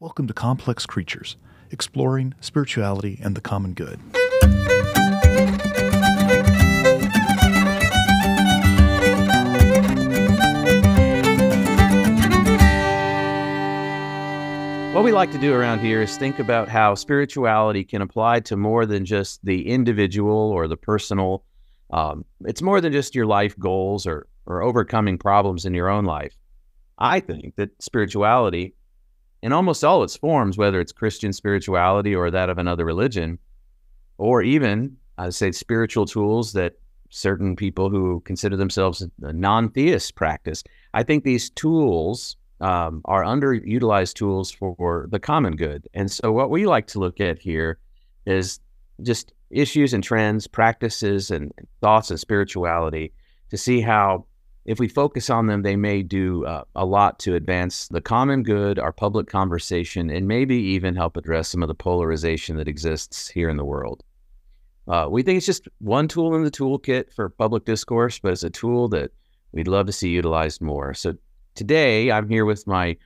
Welcome to Complex Creatures, exploring spirituality and the common good. What we like to do around here is think about how spirituality can apply to more than just the individual or the personal. It's more than just your life goals or overcoming problems in your own life. I think that spirituality, in almost all its forms, whether it's Christian spirituality or that of another religion, or even, I'd say, spiritual tools that certain people who consider themselves non-theists practice, I think these tools are underutilized tools for the common good. And so what we like to look at here is just issues and trends, practices and thoughts of spirituality to see how, if we focus on them, they may do a lot to advance the common good, our public conversation, and maybe even help address some of the polarization that exists here in the world. We think it's just one tool in the toolkit for public discourse, but it's a tool that we'd love to see utilized more. So today, I'm here with my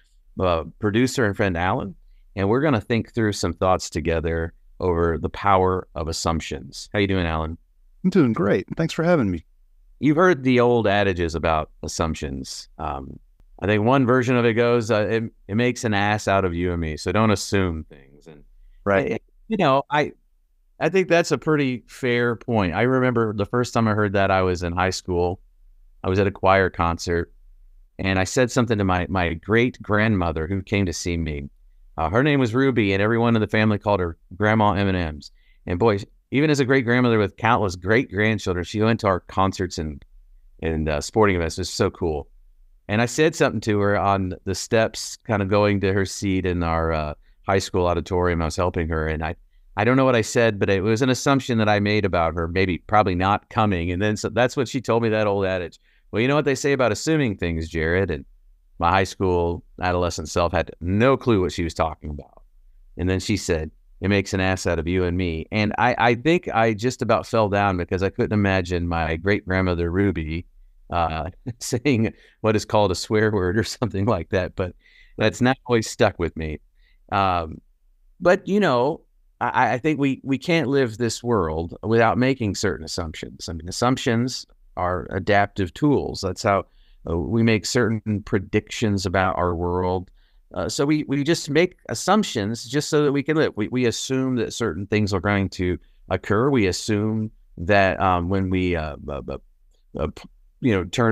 producer and friend, Alan, and we're going to think through some thoughts together over the power of assumptions. How you doing, Alan? I'm doing great. Thanks for having me. You've heard the old adages about assumptions. I think one version of it goes, it makes an ass out of you and me, so don't assume things. And right. I think that's a pretty fair point. I remember the first time I heard that, I was in high school. I was at a choir concert, and I said something to my great-grandmother who came to see me. Her name was Ruby, and everyone in the family called her Grandma M&M's. And boy, even as a great-grandmother with countless great-grandchildren, she went to our concerts and sporting events. It was so cool. And I said something to her on the steps, kind of going to her seat in our high school auditorium. I was helping her, and I don't know what I said, but it was an assumption that I made about her, probably not coming. And then so that's what she told me, that old adage. Well, you know what they say about assuming things, Jared? And my high school adolescent self had no clue what she was talking about. And then she said, it makes an ass out of you and me. And I think I just about fell down because I couldn't imagine my great-grandmother Ruby saying what is called a swear word or something like that. But that's not always stuck with me. But, you know, I think we can't live this world without making certain assumptions. I mean, assumptions are adaptive tools. That's how we make certain predictions about our world. So we just make assumptions just so that we can live. We assume that certain things are going to occur. We assume that when we turn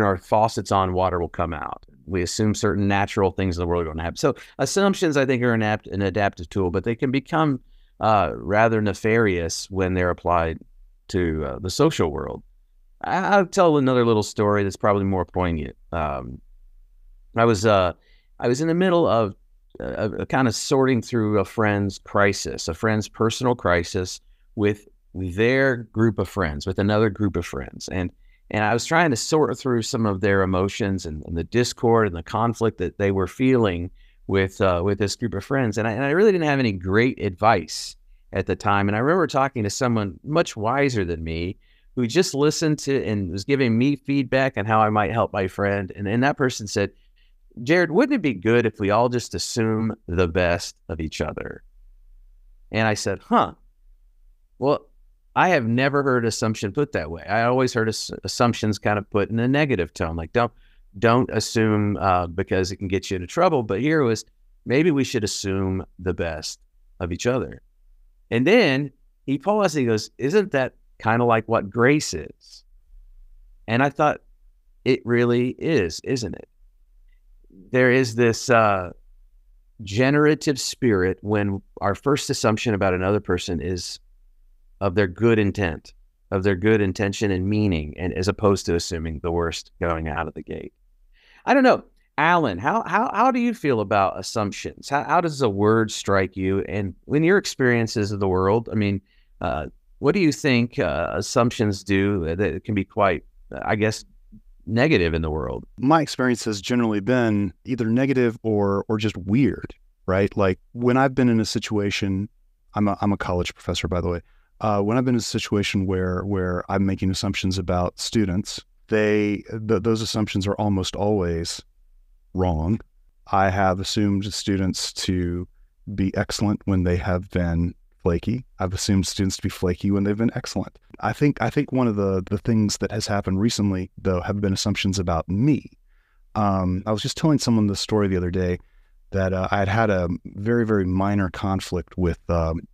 our faucets on, water will come out. We assume certain natural things in the world are going to happen. So assumptions, I think, are an adaptive tool, but they can become rather nefarious when they're applied to the social world. I'll tell another little story that's probably more poignant. I was in the middle of kind of sorting through a friend's crisis, a friend's personal crisis with their group of friends, with another group of friends. And I was trying to sort through some of their emotions and the discord and the conflict that they were feeling with this group of friends. And I really didn't have any great advice at the time. And I remember talking to someone much wiser than me who just listened to and was giving me feedback on how I might help my friend. And that person said, Jared, wouldn't it be good if we all just assume the best of each other? And I said, well, I have never heard assumption put that way. I always heard assumptions kind of put in a negative tone, like don't assume because it can get you into trouble. But here it was, maybe we should assume the best of each other. And then he paused and he goes, isn't that kind of like what grace is? And I thought, it really is, isn't it? There is this generative spirit when our first assumption about another person is of their good intent, of their good intention and meaning, and as opposed to assuming the worst going out of the gate. I don't know. Alan, how do you feel about assumptions? How does the word strike you? And in your experiences of the world, I mean, what do you think assumptions do that can be quite, I guess, negative in the world? My experience has generally been either negative or just weird, right? Like when I've been in a situation, I'm a college professor, by the way. When I've been in a situation where I'm making assumptions about students, those assumptions are almost always wrong. I have assumed students to be excellent when they have been flaky. I've assumed students to be flaky when they've been excellent. I think one of the things that has happened recently, though, have been assumptions about me. I was just telling someone this story the other day that I had a very, very minor conflict with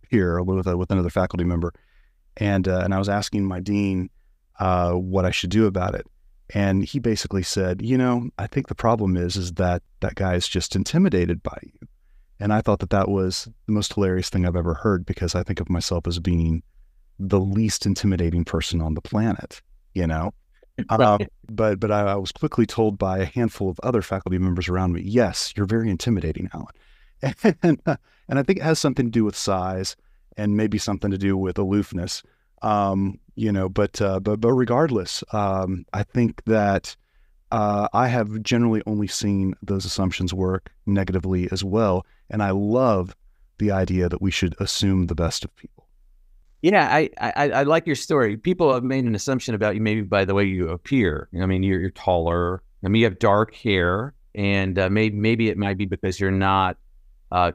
here with another faculty member, and I was asking my dean what I should do about it, and he basically said, I think the problem is that that guy is just intimidated by you. And I thought that that was the most hilarious thing I've ever heard, because I think of myself as being the least intimidating person on the planet, you know? But I was quickly told by a handful of other faculty members around me, yes, you're very intimidating, Alan. And I think it has something to do with size and maybe something to do with aloofness. But regardless, I think that I have generally only seen those assumptions work negatively as well. And I love the idea that we should assume the best of people. Yeah, I like your story. People have made an assumption about you maybe by the way you appear. I mean, you're taller. I mean, you have dark hair, and maybe it might be because you're not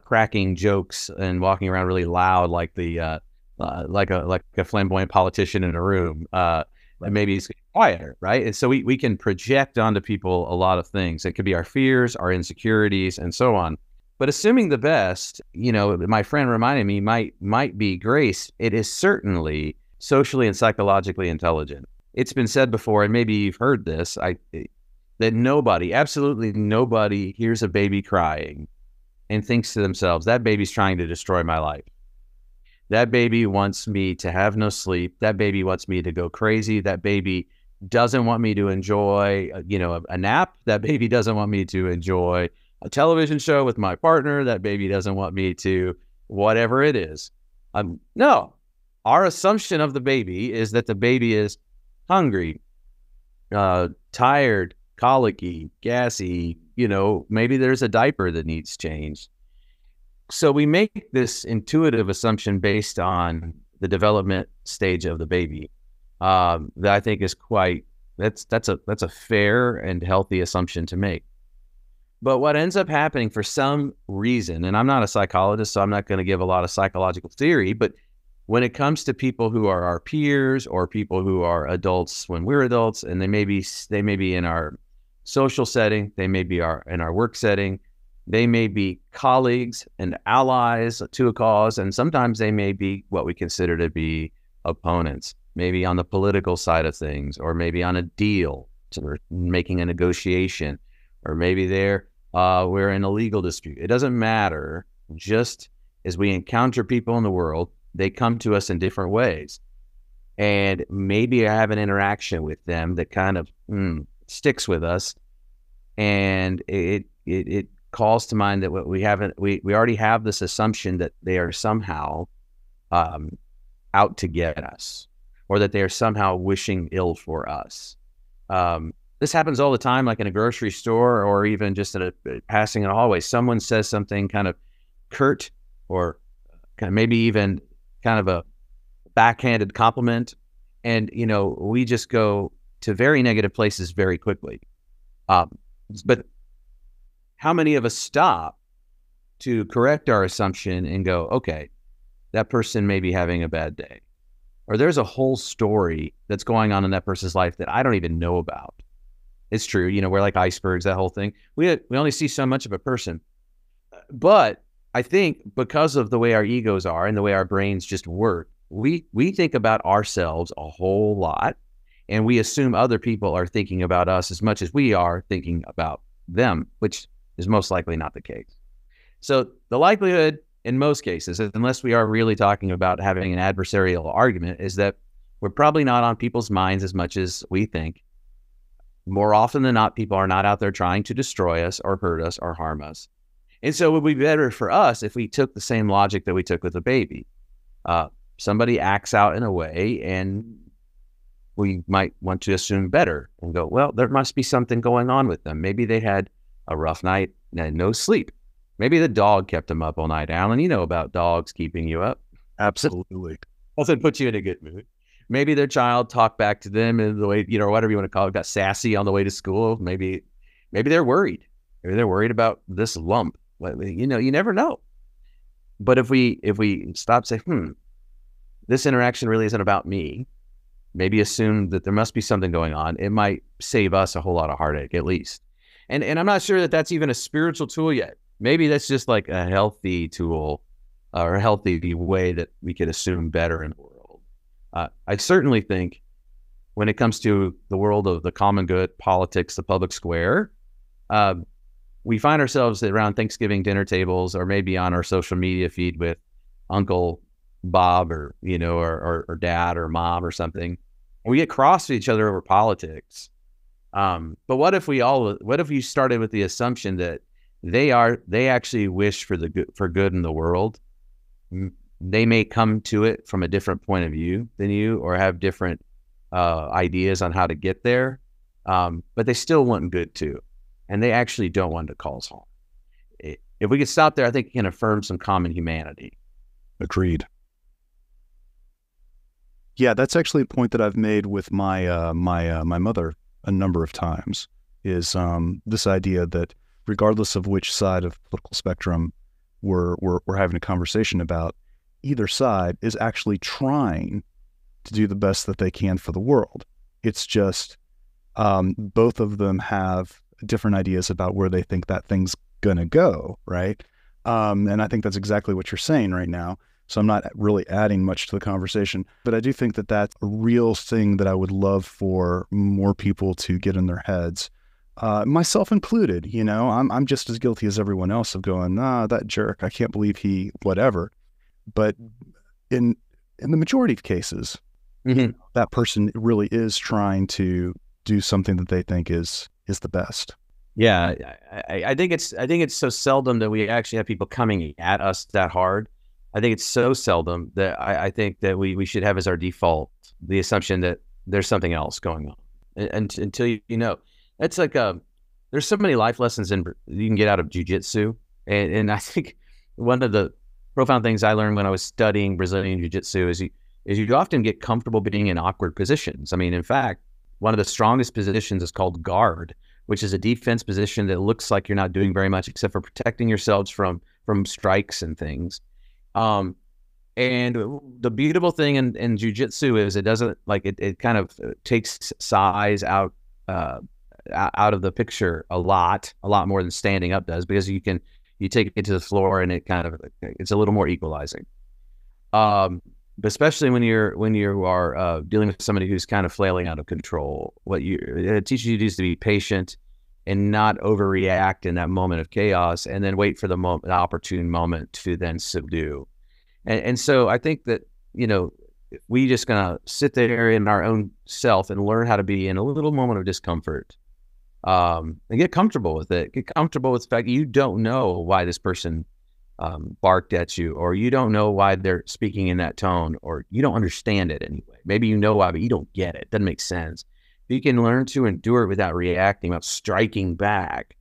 cracking jokes and walking around really loud like like a flamboyant politician in a room. And maybe he's quieter, right? And so we can project onto people a lot of things. It could be our fears, our insecurities, and so on. But assuming the best, my friend reminded me might be grace. It is certainly socially and psychologically intelligent. It's been said before, and maybe you've heard this, that absolutely nobody hears a baby crying and thinks to themselves, that baby's trying to destroy my life. That baby wants me to have no sleep. That baby wants me to go crazy. That baby doesn't want me to enjoy, a nap. That baby doesn't want me to enjoy a television show with my partner. That baby doesn't want me to, whatever it is. No, our assumption of the baby is that the baby is hungry, tired, colicky, gassy, maybe there's a diaper that needs changed. So we make this intuitive assumption based on the development stage of the baby. That I think is that's a fair and healthy assumption to make. But what ends up happening for some reason, and I'm not a psychologist, so I'm not going to give a lot of psychological theory, but when it comes to people who are our peers or people who are adults when we're adults, and they may be in our social setting, they may be in our work setting, they may be colleagues and allies to a cause, and sometimes they may be what we consider to be opponents, maybe on the political side of things, or maybe on a deal, so they're making a negotiation, or maybe we're in a legal dispute. It doesn't matter. Just as we encounter people in the world, they come to us in different ways. And maybe I have an interaction with them that kind of sticks with us. And it calls to mind that what we already have this assumption that they are somehow out to get us, or that they are somehow wishing ill for us. This happens all the time, like in a grocery store or even just passing in a hallway. Someone says something kind of curt or kind of maybe even kind of a backhanded compliment. And, we just go to very negative places very quickly. But how many of us stop to correct our assumption and go, okay, that person may be having a bad day, or there's a whole story that's going on in that person's life that I don't even know about. It's true. We're like icebergs, that whole thing. We only see so much of a person. But I think because of the way our egos are and the way our brains just work, we think about ourselves a whole lot, and we assume other people are thinking about us as much as we are thinking about them, which is most likely not the case. So the likelihood in most cases, unless we are really talking about having an adversarial argument, is that we're probably not on people's minds as much as we think. More often than not, people are not out there trying to destroy us or hurt us or harm us. And so it would be better for us if we took the same logic that we took with a baby. Somebody acts out in a way, and we might want to assume better and go, well, there must be something going on with them. Maybe they had a rough night and no sleep. Maybe the dog kept them up all night. Alan, you know about dogs keeping you up. Absolutely. Doesn't put you in a good mood. Maybe their child talked back to them in the way, whatever you want to call it, got sassy on the way to school. Maybe they're worried. Maybe they're worried about this lump. You never know. But if we stop, say, this interaction really isn't about me, maybe assume that there must be something going on, it might save us a whole lot of heartache, at least. And I'm not sure that that's even a spiritual tool yet. Maybe that's just like a healthy tool or a healthy way that we could assume better in the world. I certainly think when it comes to the world of the common good, politics, the public square, we find ourselves around Thanksgiving dinner tables or maybe on our social media feed with Uncle Bob or, or dad or mom or something. We get cross with each other over politics. But what if you started with the assumption that they actually wish for good in the world? They may come to it from a different point of view than you, or have different ideas on how to get there. But they still want good too. And they actually don't want to cause harm. If we could stop there, I think it can affirm some common humanity. Agreed. Yeah, that's actually a point that I've made with my my mother a number of times, is this idea that regardless of which side of the political spectrum we're having a conversation about, either side is actually trying to do the best that they can for the world. It's just both of them have different ideas about where they think that thing's gonna go, right? And I think that's exactly what you're saying right now. So I'm not really adding much to the conversation, but I do think that that's a real thing that I would love for more people to get in their heads, myself included. I'm just as guilty as everyone else of going, that jerk, I can't believe he whatever. But in the majority of cases, that person really is trying to do something that they think is the best. Yeah, I think it's so seldom that we actually have people coming at us that hard. I think it's so seldom that I think that we should have as our default the assumption that there's something else going on. And until it's like there's so many life lessons you can get out of jiu-jitsu. And I think one of the profound things I learned when I was studying Brazilian jiu-jitsu is you often get comfortable being in awkward positions. I mean, in fact, one of the strongest positions is called guard, which is a defense position that looks like you're not doing very much except for protecting yourselves from strikes and things. And the beautiful thing in jiu-jitsu is it doesn't it kind of takes size out of the picture a lot more than standing up does, because you take it to the floor and it's a little more equalizing. But especially when you are dealing with somebody who's kind of flailing out of control, it teaches you to be patient and not overreact in that moment of chaos, and then wait for the opportune moment to then subdue. And so I think that, if we just gonna sit there in our own self and learn how to be in a little moment of discomfort, and get comfortable with it, get comfortable with the fact that you don't know why this person barked at you, or you don't know why they're speaking in that tone, or you don't understand it anyway. Maybe you know why, but you don't get it. Doesn't make sense. If you can learn to endure it without reacting, without striking back,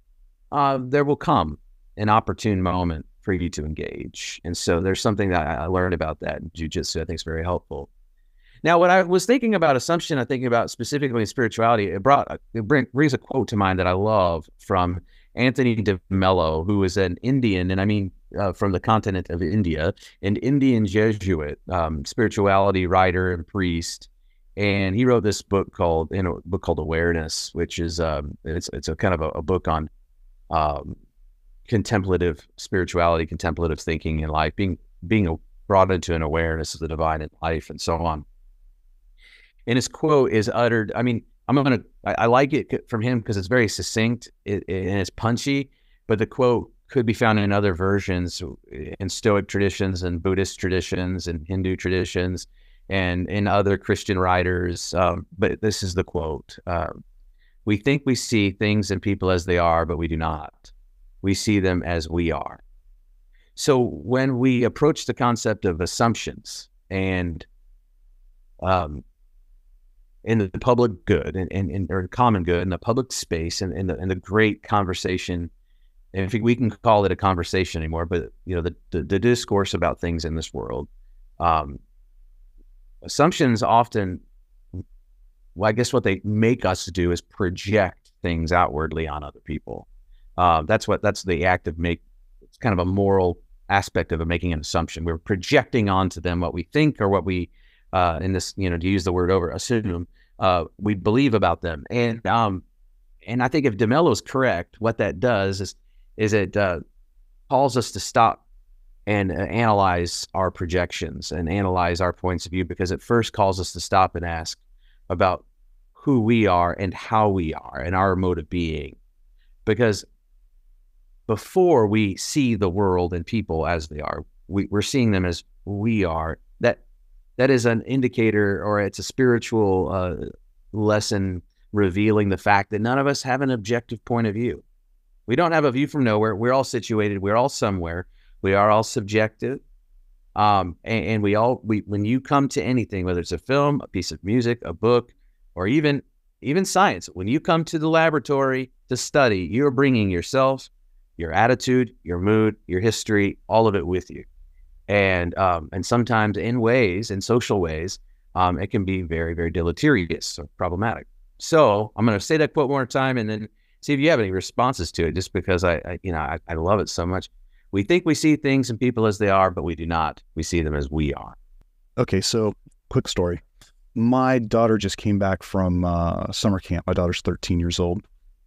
there will come an opportune moment for you to engage. And so there's something that I learned about that in jiu-jitsu I think is very helpful. Now, when I was thinking about assumption, I'm thinking about specifically in spirituality, it brings a quote to mind that I love from Anthony de Mello, who is an Indian, and I mean from the continent of India, an Indian Jesuit, spirituality writer and priest. And he wrote this book called Awareness, which is it's a kind of a book on contemplative spirituality, contemplative thinking in life, being brought into an awareness of the divine in life, and so on. And his quote is uttered. I mean, I like it from him because it's very succinct and it's punchy. But the quote could be found in other versions, in Stoic traditions and Buddhist traditions and Hindu traditions, and in other Christian writers. But this is the quote: "We think we see things and people as they are, but we do not. We see them as we are." So when we approach the concept of assumptions and in the public good and or common good in the public space and in the great conversation, if we can call it a conversation anymore, but the discourse about things in this world, assumptions often, well, I guess what they make us do is project things outwardly on other people. That's the act of it's kind of a moral aspect of it, making an assumption. We're projecting onto them what we think or what we, in this, to use the word over, assume, we believe about them. And I think if DeMello's correct, what that does is it calls us to stop and analyze our projections and analyze our points of view, because it first calls us to stop and ask about who we are and how we are and our mode of being. Because before we see the world and people as they are, we're seeing them as we are. That is an indicator, or it's a spiritual lesson revealing the fact that none of us have an objective point of view. We don't have a view from nowhere. We're all situated. We're all somewhere. We are all subjective. And when you come to anything, whether it's a film, a piece of music, a book, or even science, when you come to the laboratory to study, you're bringing yourself, your attitude, your mood, your history, all of it with you. And sometimes in social ways, it can be very, very deleterious or problematic. So I'm going to say that quote one more time and then see if you have any responses to it, just because I love it so much. We think we see things and people as they are, but we do not. We see them as we are. Okay, so quick story. My daughter just came back from summer camp. My daughter's 13 years old.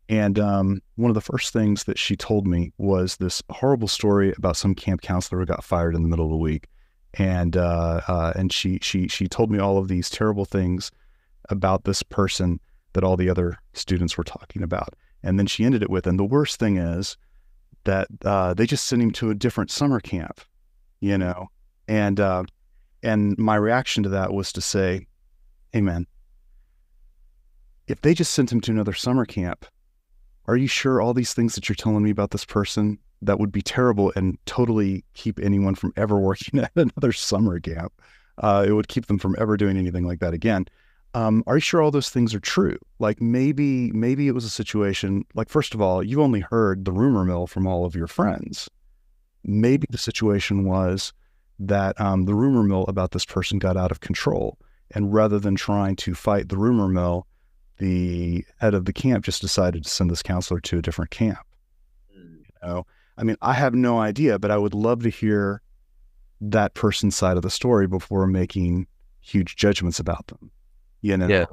And one of the first things that she told me was this horrible story about some camp counselor who got fired in the middle of the week. And she told me all of these terrible things about this person that all the other students were talking about. And then she ended it with, and the worst thing is that they just sent him to a different summer camp, And my reaction to that was to say, hey man, if they just sent him to another summer camp, are you sure all these things that you're telling me about this person that would be terrible and totally keep anyone from ever working at another summer camp? It would keep them from ever doing anything like that again. Are you sure all those things are true? Like maybe it was a situation, like, first of all, you only heard the rumor mill from all of your friends. Maybe the situation was that the rumor mill about this person got out of control. And rather than trying to fight the rumor mill, the head of the camp just decided to send this counselor to a different camp. I mean, I have no idea, but I would love to hear that person's side of the story before making huge judgments about them. Yeah.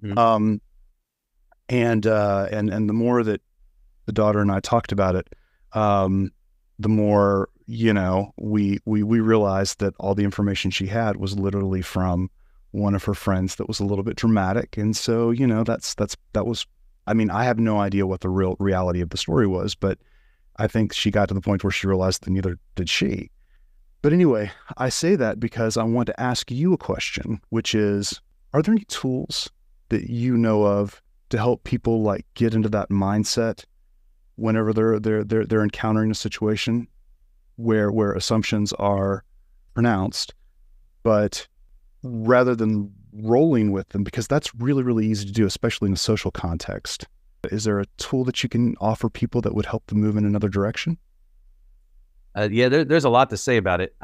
Mm-hmm. And the more that the daughter and I talked about it, the more, we realized that all the information she had was literally from one of her friends that was a little bit dramatic. And so, that was, I mean, I have no idea what the real reality of the story was, but I think she got to the point where she realized that neither did she. But anyway, I say that because I want to ask you a question, which is, are there any tools that you know of to help people like get into that mindset whenever they're encountering a situation where assumptions are pronounced, but rather than rolling with them, because that's really, really easy to do, especially in a social context. Is there a tool that you can offer people that would help them move in another direction? There's a lot to say about it.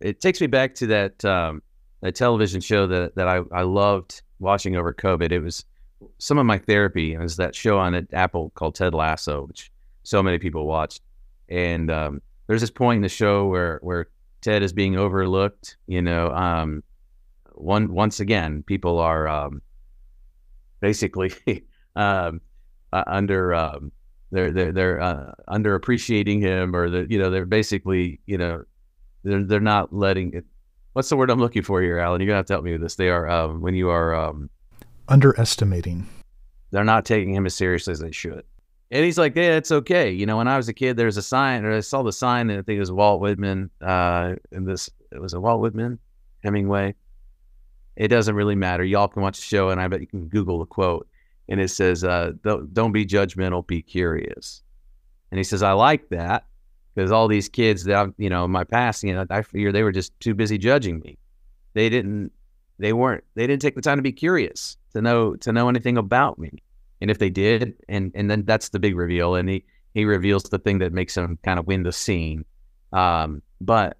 It takes me back to that television show that I loved watching over COVID. It was some of my therapy. It was that show on Apple called Ted Lasso, which so many people watched. And there's this point in the show where Ted is being overlooked. Once again, people are basically under they're underappreciating him, or they're basically they're not letting it. What's the word I'm looking for here, Alan? You're gonna have to help me with this. They are when you are underestimating. They're not taking him as seriously as they should. And he's like, "Yeah, it's okay." When I was a kid, there's a sign, or I saw the sign, and I think it was Walt Whitman. It was a Walt Whitman, Hemingway. It doesn't really matter. Y'all can watch the show, and I bet you can Google the quote. And it says, "Don't be judgmental, be curious." And he says, "I like that, because all these kids that in my past, I figure they were just too busy judging me. They didn't take the time to be curious, to know anything about me. And if they did, and then that's the big reveal. And he reveals the thing that makes him kind of win the scene. But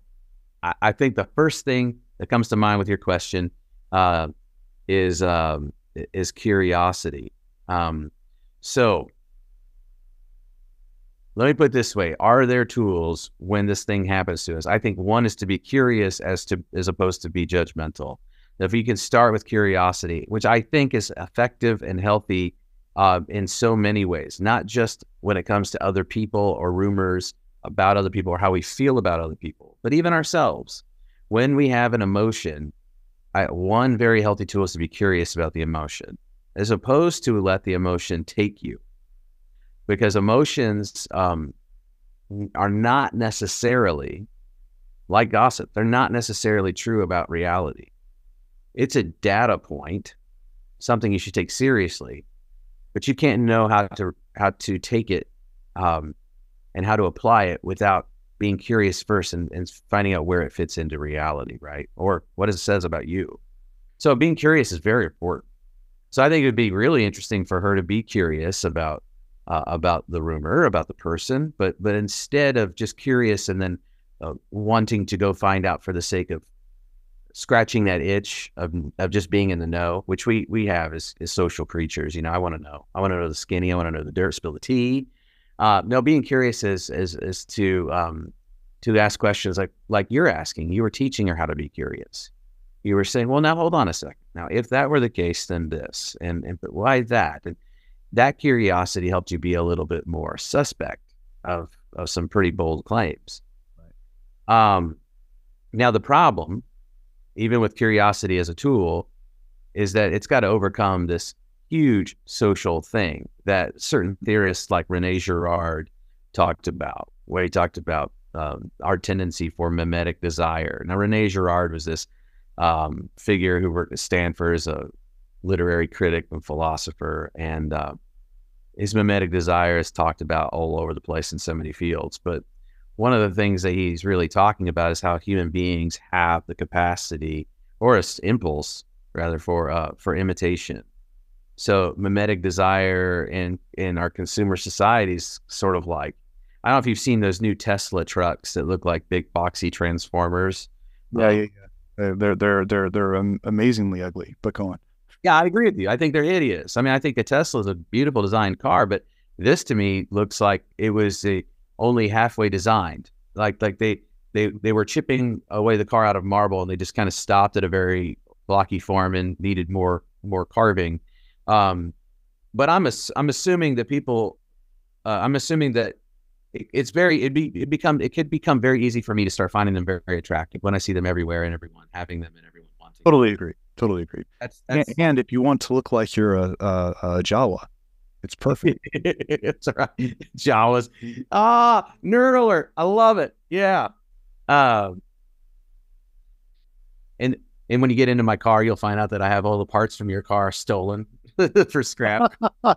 I think the first thing that comes to mind with your question is curiosity. So let me put it this way. Are there tools when this thing happens to us? I think one is to be curious as opposed to be judgmental. If you can start with curiosity, which I think is effective and healthy in so many ways, not just when it comes to other people or rumors about other people or how we feel about other people, but even ourselves. When we have an emotion, one very healthy tool is to be curious about the emotion, as opposed to let the emotion take you. Because emotions are not necessarily, like gossip, they're not necessarily true about reality. It's a data point, something you should take seriously, but you can't know how to take it and how to apply it without being curious first and finding out where it fits into reality, right? Or what it says about you. So being curious is very important. So I think it would be really interesting for her to be curious about the rumor, about the person, but instead of just curious and then wanting to go find out for the sake of scratching that itch of just being in the know, which we have as social creatures. You know, I want to know. I want to know the skinny. I want to know the dirt, spill the tea. No, being curious is to ask questions like you're asking. You were teaching her how to be curious. You were saying, well, now hold on a second. Now, if that were the case, then this, and but why that? And that curiosity helped you be a little bit more suspect of some pretty bold claims. Right. Now the problem, even with curiosity as a tool, is that it's got to overcome this huge social thing that certain theorists like Rene Girard talked about, where he talked about our tendency for mimetic desire. Now, Rene Girard was this figure who worked at Stanford as a literary critic and philosopher, and his mimetic desire is talked about all over the place in so many fields. But one of the things that he's really talking about is how human beings have the capacity, or an impulse rather, for imitation. So mimetic desire in our consumer society is sort of like, I don't know if you've seen those new Tesla trucks that look like big boxy transformers. Yeah. They're amazingly ugly, but go on. Yeah, I agree with you. I think they're hideous. I mean, I think the Tesla is a beautiful designed car, but this to me looks like it was only halfway designed. Like they were chipping away the car out of marble, and they just kind of stopped at a very blocky form and needed more carving. But I'm assuming that people, I'm assuming that it could become very easy for me to start finding them very, very attractive when I see them everywhere and everyone having them and everyone wanting them. Totally agree. That's and if you want to look like you're a Jawa, it's perfect. It's all right. Jawas. Nerd alert. I love it. Yeah. And when you get into my car, you'll find out that I have all the parts from your car stolen for scrap. All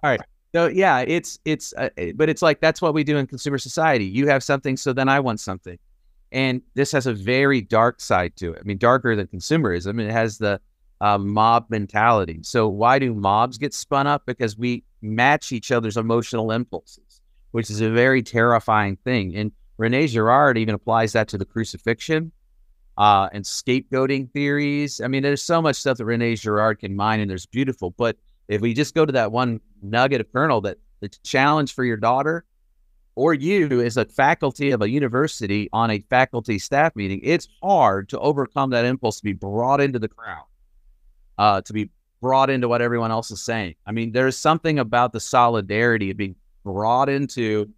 right. So yeah, but it's like, that's what we do in consumer society. You have something, so then I want something. And this has a very dark side to it. I mean, darker than consumerism. It has the mob mentality. So why do mobs get spun up? Because we match each other's emotional impulses, which is a very terrifying thing. And Rene Girard even applies that to the crucifixion and scapegoating theories. I mean, there's so much stuff that Rene Girard can mine, and there's beautiful. But if we just go to that one nugget of kernel, that the challenge for your daughter or you as a faculty of a university on a faculty staff meeting, it's hard to overcome that impulse to be brought into the crowd, to be brought into what everyone else is saying. I mean, there's something about the solidarity of being brought into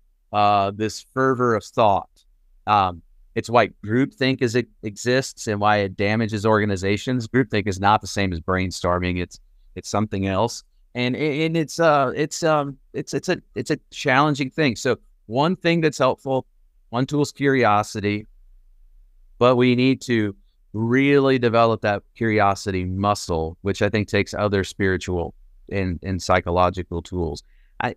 this fervor of thought. It's why groupthink exists and why it damages organizations. Groupthink is not the same as brainstorming. It's something else, and it's a challenging thing. So one thing that's helpful, one tool is curiosity, but we need to really develop that curiosity muscle, which I think takes other spiritual and psychological tools.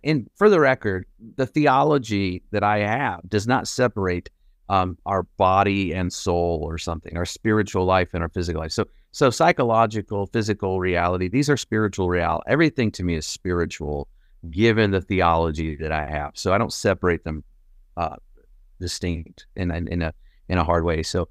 And for the record, the theology that I have does not separate our body and soul or something, our spiritual life and our physical life. So psychological, physical reality, these are spiritual reality. Everything to me is spiritual, given the theology that I have. So I don't separate them distinct in a hard way. So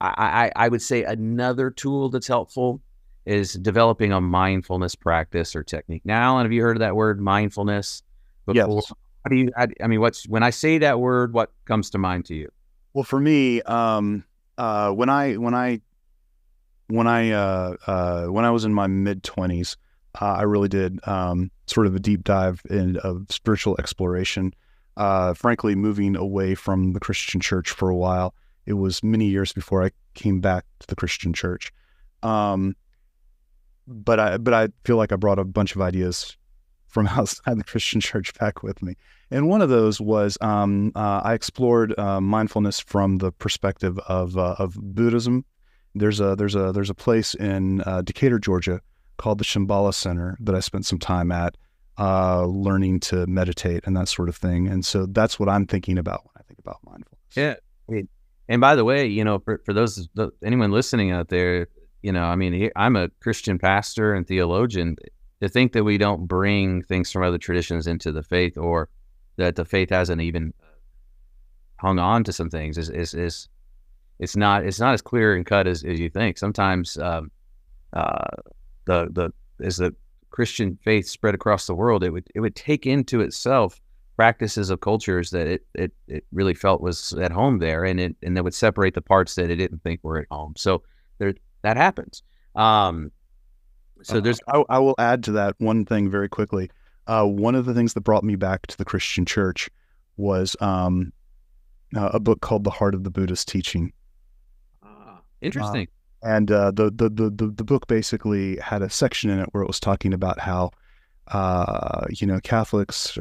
I would say another tool that's helpful is developing a mindfulness practice or technique. Now, Alan, have you heard of that word mindfulness before? Yes. How do you? I mean, when I say that word, what comes to mind to you? Well, for me, when I was in my mid-20s, I really did sort of a deep dive in of spiritual exploration. Frankly, moving away from the Christian church for a while. It was many years before I came back to the Christian church. Um, but I feel like I brought a bunch of ideas from outside the Christian church back with me. And one of those was I explored mindfulness from the perspective of Buddhism. There's a place in Decatur, Georgia, called the Shambhala Center that I spent some time at, learning to meditate and that sort of thing. And so that's what I'm thinking about when I think about mindfulness. Yeah. And by the way, for anyone listening out there, I mean, I'm a Christian pastor and theologian. To think that we don't bring things from other traditions into the faith, or that the faith hasn't even hung on to some things, is it's not as clear and cut as you think. Sometimes as the Christian faith spread across the world, it would take into itself practices of cultures that it really felt was at home there, and that would separate the parts that it didn't think were at home. So that happens. So I will add to that one thing very quickly. One of the things that brought me back to the Christian church was a book called The Heart of the Buddhist Teaching. Interesting. And the book basically had a section in it where it was talking about how Catholics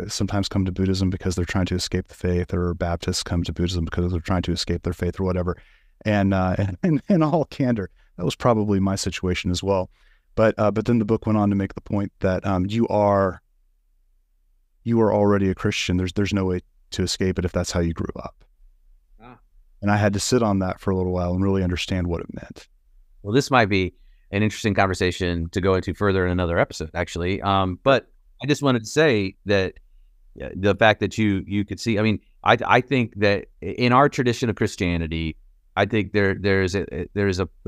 sometimes come to Buddhism because they're trying to escape the faith, or Baptists come to Buddhism because they're trying to escape their faith or whatever. And in all candor, that was probably my situation as well. But then the book went on to make the point that you are already a Christian. There's no way to escape it if that's how you grew up. And I had to sit on that for a little while and really understand what it meant. Well, this might be an interesting conversation to go into further in another episode, actually. But I just wanted to say that the fact that you could see, I mean, I think that in our tradition of Christianity, I think there's a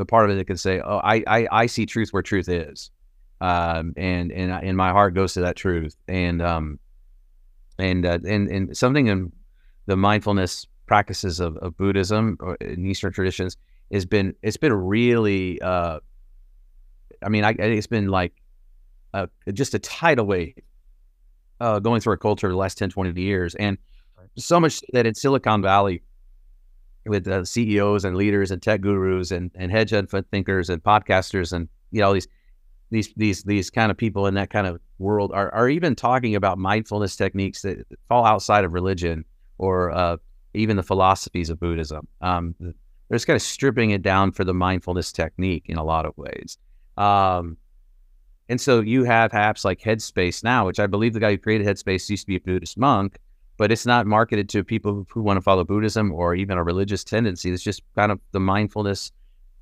part of it that can say, oh, I see truth where truth is, and my heart goes to that truth, and something in the mindfulness practices of Buddhism or in Eastern traditions it's been really it's been like just a tidal wave going through our culture the last 10, 20 years, and so much that in Silicon Valley, with CEOs and leaders and tech gurus and hedge fund thinkers and podcasters and all these kind of people in that kind of world are even talking about mindfulness techniques that fall outside of religion or even the philosophies of Buddhism. They're just kind of stripping it down for the mindfulness technique in a lot of ways. And so you have apps like Headspace now, which I believe the guy who created Headspace used to be a Buddhist monk, but it's not marketed to people who want to follow Buddhism or even a religious tendency. It's just kind of the mindfulness,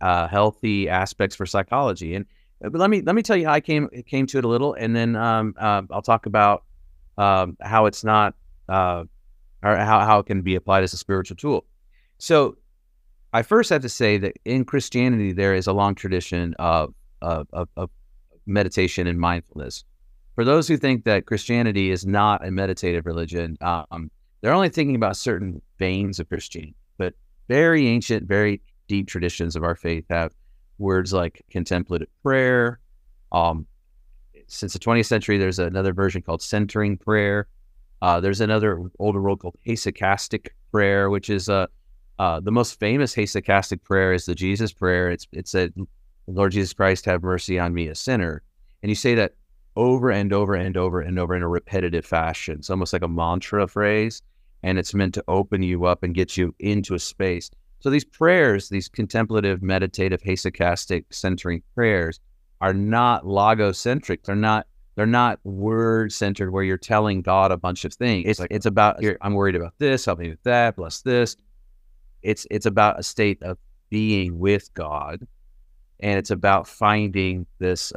healthy aspects for psychology. But let me tell you how I came to it a little, and then I'll talk about how it's not, or how it can be applied as a spiritual tool. So I first have to say that in Christianity there is a long tradition of meditation and mindfulness. For those who think that Christianity is not a meditative religion, they're only thinking about certain veins of Christianity. But very ancient, very deep traditions of our faith have words like contemplative prayer. Since the 20th century, there's another version called centering prayer. There's another older role called hesychastic prayer, which is the most famous hesychastic prayer is the Jesus prayer. It said, "Lord Jesus Christ, have mercy on me, a sinner." And you say that over and over and over and over in a repetitive fashion. It's almost like a mantra phrase, and it's meant to open you up and get you into a space. So these prayers, these contemplative, meditative, hesychastic, centering prayers are not logocentric. They're not word-centered where you're telling God a bunch of things. It's about, I'm worried about this, help me with that, bless this. It's about a state of being with God, and it's about finding this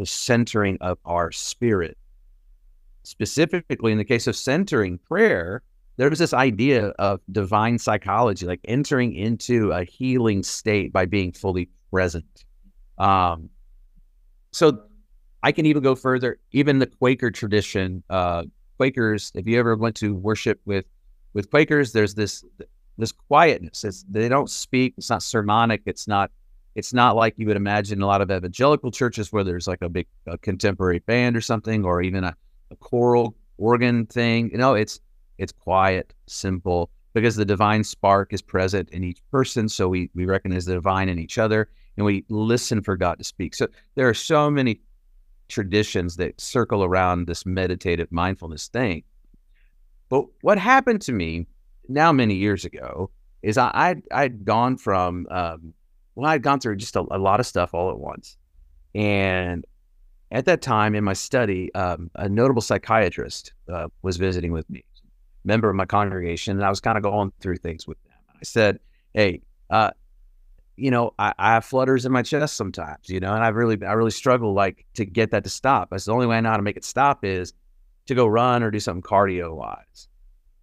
centering of our spirit. Specifically, in the case of centering prayer, there was this idea of divine psychology, like entering into a healing state by being fully present. So I can even go further. Even the Quaker tradition, Quakers, if you ever went to worship with Quakers, there's this quietness. They don't speak. It's not sermonic. It's not like you would imagine a lot of evangelical churches where there's like a big contemporary band or something, or even a choral organ thing. It's quiet, simple, because the divine spark is present in each person. So we recognize the divine in each other, and we listen for God to speak. So there are so many traditions that circle around this meditative mindfulness thing. But what happened to me now many years ago is I'd gone from, I'd gone through just a lot of stuff all at once. And at that time in my study, a notable psychiatrist was visiting with me, member of my congregation, and I was kind of going through things with them. I said, hey, I have flutters in my chest sometimes, and I really struggle to get that to stop. That's the only way I know how to make it stop is to go run or do something cardio wise.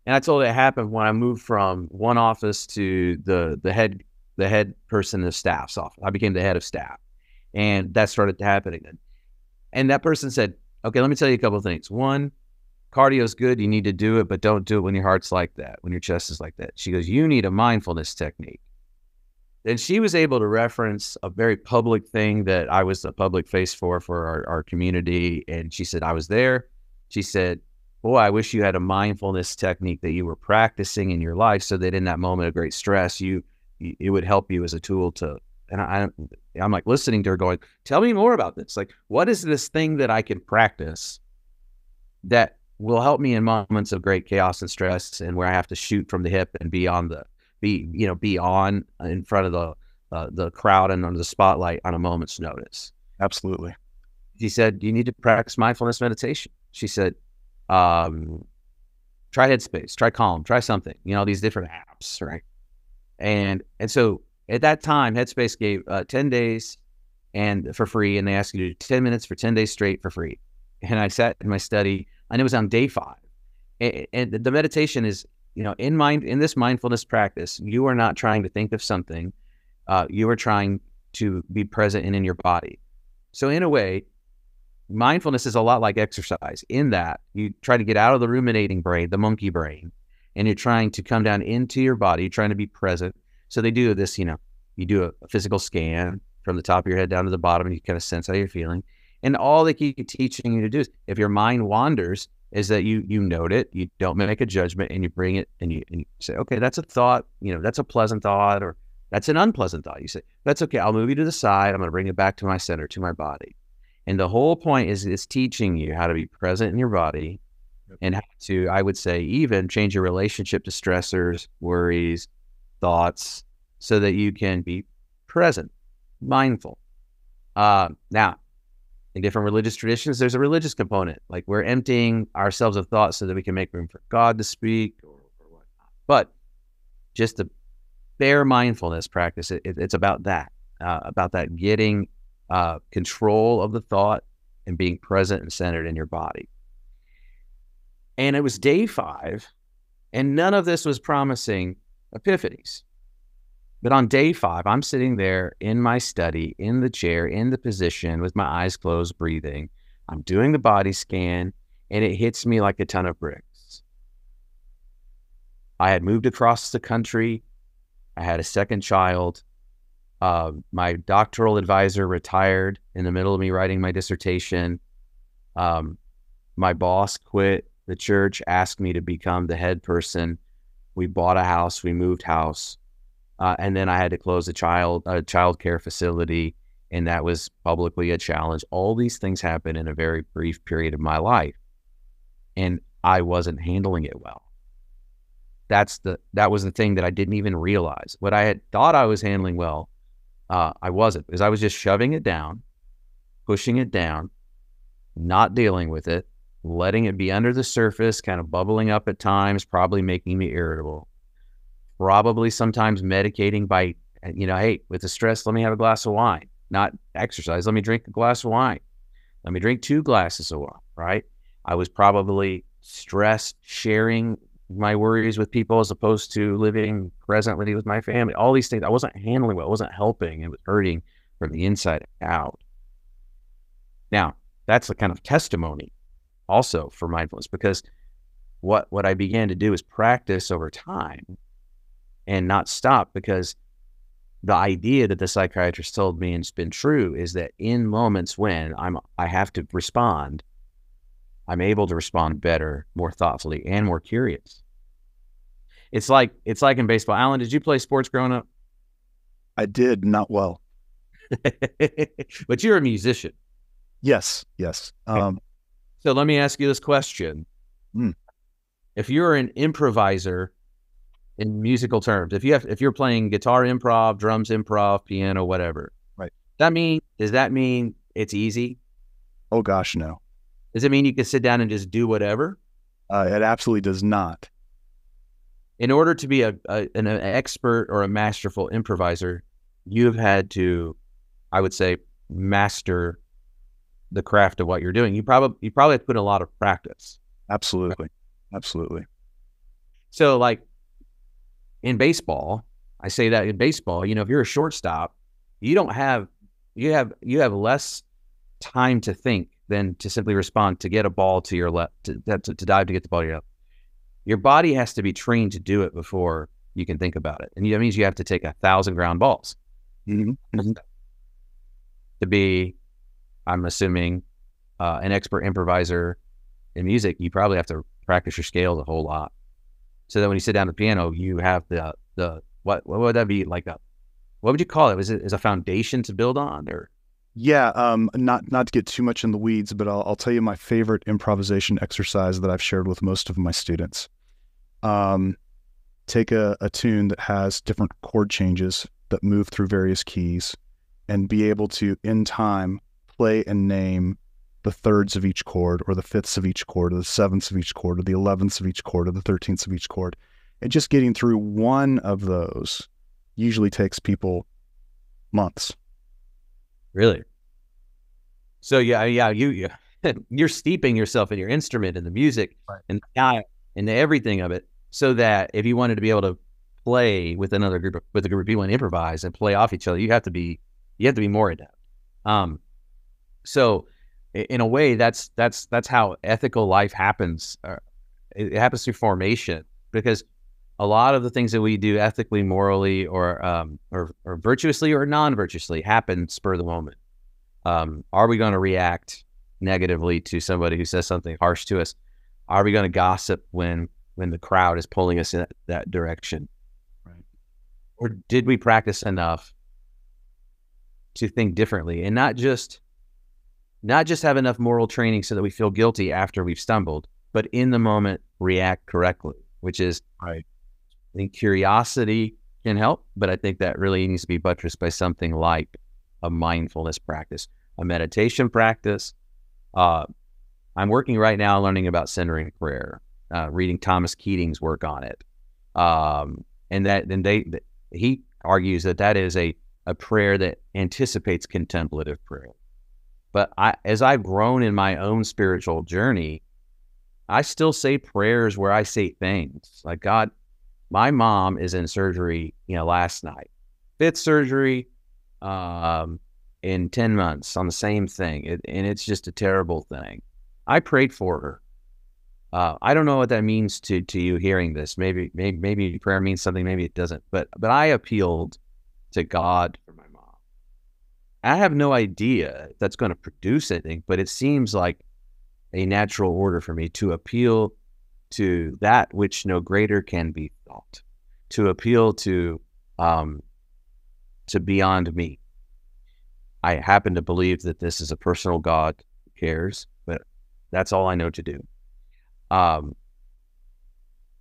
And I told it happened when I moved from one office to the head person in the staff's office. I became the head of staff, and that started happening. And that person said, okay, let me tell you a couple of things. One, cardio is good. You need to do it, but don't do it when your heart's like that, when your chest is like that. She goes, you need a mindfulness technique. Then she was able to reference a very public thing that I was a public face for our community. And she said, I was there. She said, boy, I wish you had a mindfulness technique that you were practicing in your life so that in that moment of great stress, it would help you as a tool to, and I'm like listening to her going, tell me more about this. Like, what is this thing that I can practice that will help me in moments of great chaos and stress and where I have to shoot from the hip and be on in front of the crowd and under the spotlight on a moment's notice. Absolutely. She said, you need to practice mindfulness meditation. She said, try Headspace, try Calm, try something, these different apps, right? And so at that time, Headspace gave 10 days and for free, and they asked you to do 10 minutes for 10 days straight for free. And I sat in my study, and it was on day 5. And the meditation is, in this mindfulness practice, you are not trying to think of something. You are trying to be present and in your body. So in a way, mindfulness is a lot like exercise in that you try to get out of the ruminating brain, the monkey brain, and you're trying to come down into your body. You're trying to be present. So they do this, you do a physical scan from the top of your head down to the bottom, and you kind of sense how you're feeling. And all they keep teaching you to do is, if your mind wanders, is that you note it, you don't make a judgment, and you bring it, and you say, okay, that's a thought, that's a pleasant thought, or that's an unpleasant thought. You say, that's okay, I'll move you to the side. I'm going to bring it back to my center, to my body. And the whole point is it's teaching you how to be present in your body and how to, I would say, even change your relationship to stressors, worries, thoughts, so that you can be present, mindful. Now, in different religious traditions, there's a religious component. Like we're emptying ourselves of thoughts so that we can make room for God to speak or whatnot. But just the bare mindfulness practice, it's about that getting control of the thought and being present and centered in your body. And it was day 5, and none of this was promising epiphanies. But on day 5, I'm sitting there in my study, in the chair, in the position with my eyes closed, breathing. I'm doing the body scan, and it hits me like a ton of bricks. I had moved across the country. I had a second child. My doctoral advisor retired in the middle of me writing my dissertation. My boss quit the church, asked me to become the head person. We bought a house. We moved house. And then I had to close a child care facility, and that was publicly a challenge. All these things happened in a very brief period of my life, and I wasn't handling it well. That was the thing that I didn't even realize. What I had thought I was handling well, I wasn't, because I was just shoving it down, pushing it down, not dealing with it, letting it be under the surface, kind of bubbling up at times, probably making me irritable. Probably sometimes medicating by, hey, with the stress, let me have a glass of wine, not exercise. Let me drink a glass of wine. Let me drink 2 glasses of wine, right? I was probably stressed, sharing my worries with people as opposed to living presently with my family. All these things, I wasn't handling well. I wasn't helping. It was hurting from the inside out. Now, that's a kind of testimony also for mindfulness, because what I began to do is practice over time and not stop, because the idea that the psychiatrist told me, and it's been true, is that in moments when I have to respond, I'm able to respond better, more thoughtfully, and more curious. It's like in baseball. Alan, did you play sports growing up? I did not well. But you're a musician. Yes. So let me ask you this question. If you're an improviser in musical terms, if you're playing guitar improv, drums improv, piano, whatever, right? Does that mean it's easy? Oh gosh, no. Does it mean you can sit down and just do whatever? It absolutely does not. In order to be an expert or a masterful improviser, you've had to, I would say, master the craft of what you're doing. You probably have to put in a lot of practice. Absolutely. So like in baseball, I say that in baseball, if you're a shortstop, you have less time to think than to simply respond to get a ball to your left, to dive to get the ball to your left. Your body has to be trained to do it before you can think about it. And that means you have to take 1,000 ground balls to be, I'm assuming, an expert improviser in music. You probably have to practice your scales a whole lot, so that when you sit down at the piano, you have the what would that be like? What would you call it? Is a foundation to build on, or? Yeah, not to get too much in the weeds, but I'll tell you my favorite improvisation exercise that I've shared with most of my students. Take a tune that has different chord changes that move through various keys, and be able to, in time, play and name the thirds of each chord, or the fifths of each chord, or the sevenths of each chord, or the 11ths of each chord, or the 13ths of each chord. And just getting through one of those usually takes people months. Really? So you're steeping yourself in your instrument and the music, right, and the everything of it, so that if you wanted to be able to play with a group of people and improvise and play off each other, you have to be more adept. So in a way, that's how ethical life happens. It happens through formation, because a lot of the things that we do ethically, morally, or virtuously or non-virtuously happen spur of the moment. Are we going to react negatively to somebody who says something harsh to us? Are we going to gossip when the crowd is pulling us in that direction? Right. Or did we practice enough to think differently, and not just have enough moral training so that we feel guilty after we've stumbled, but in the moment react correctly, which is, right. I think curiosity can help, but I think that really needs to be buttressed by something like a mindfulness practice, a meditation practice. I'm working right now learning about centering prayer, reading Thomas Keating's work on it. He argues that is a prayer that anticipates contemplative prayer. But as I've grown in my own spiritual journey, I still say prayers where I say things like, God, my mom is in surgery, last night, 5th surgery, in 10 months on the same thing. And it's just a terrible thing. I prayed for her. I don't know what that means to you hearing this. Maybe prayer means something, maybe it doesn't. But I appealed to God for my mom. I have no idea if that's going to produce anything, but it seems like a natural order for me to appeal to that which no greater can be thought, to appeal to beyond me. I happen to believe that this is a personal God who cares, but that's all I know to do.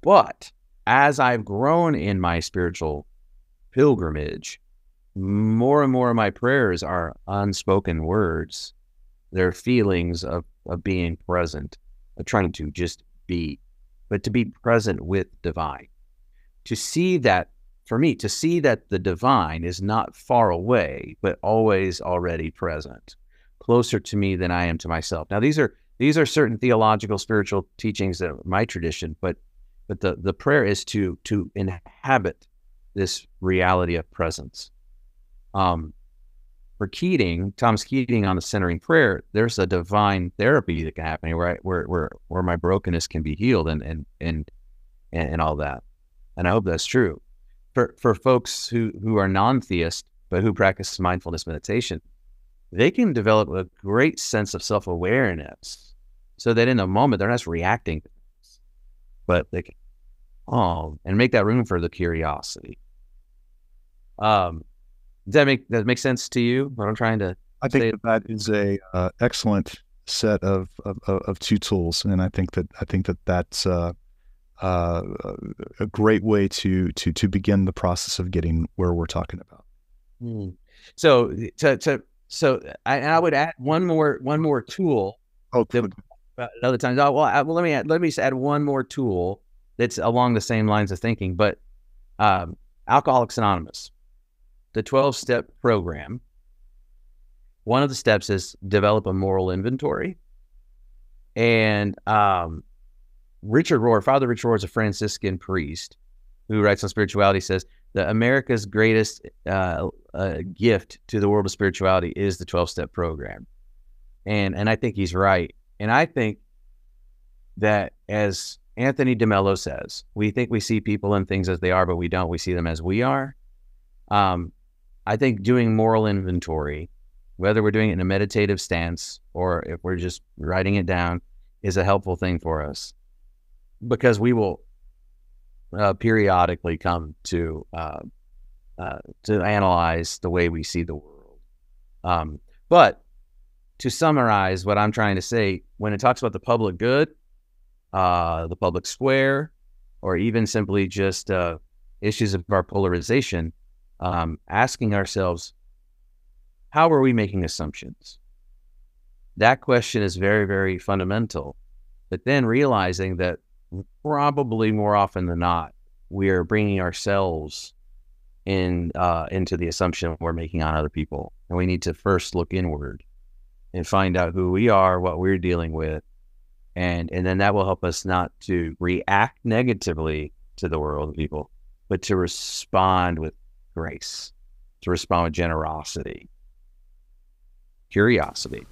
But as I've grown in my spiritual pilgrimage, more and more of my prayers are unspoken words. They're feelings of being present, of trying to just be, but to be present with divine. To see that, for me, to see that the divine is not far away, but always already present, closer to me than I am to myself. Now, these are certain theological, spiritual teachings that are my tradition, but the prayer is to inhabit this reality of presence. for Keating, Thomas Keating on the centering prayer, there's a divine therapy that can happen, right? Where my brokenness can be healed and all that. And I hope that's true. For folks who are non-theist, but who practice mindfulness meditation, they can develop a great sense of self-awareness so that in a moment they're not reacting, but they can, and make that room for the curiosity. Does that make sense to you? What I'm trying to I think that is a excellent set of two tools, and I think that that's a great way to begin the process of getting where we're talking about. So I would add one more tool. Oh, good. Another time. Let me add one more tool that's along the same lines of thinking. But Alcoholics Anonymous, the 12-step program. One of the steps is develop a moral inventory. And Father Richard Rohr is a Franciscan priest who writes on spirituality, says that America's greatest gift to the world of spirituality is the 12-step program. And I think he's right. And I think that, as Anthony DeMello says, we think we see people and things as they are, but we don't. We see them as we are. I think doing moral inventory, whether we're doing it in a meditative stance or if we're just writing it down, is a helpful thing for us, because we will periodically come to analyze the way we see the world. But to summarize what I'm trying to say, when it talks about the public good, the public square, or even simply just issues of our polarization, asking ourselves, how are we making assumptions? That question is very, very fundamental. But then realizing that probably more often than not, we are bringing ourselves into the assumption we're making on other people. And we need to first look inward and find out who we are, what we're dealing with. And then that will help us not to react negatively to the world of people, but to respond with grace, to respond with generosity, curiosity.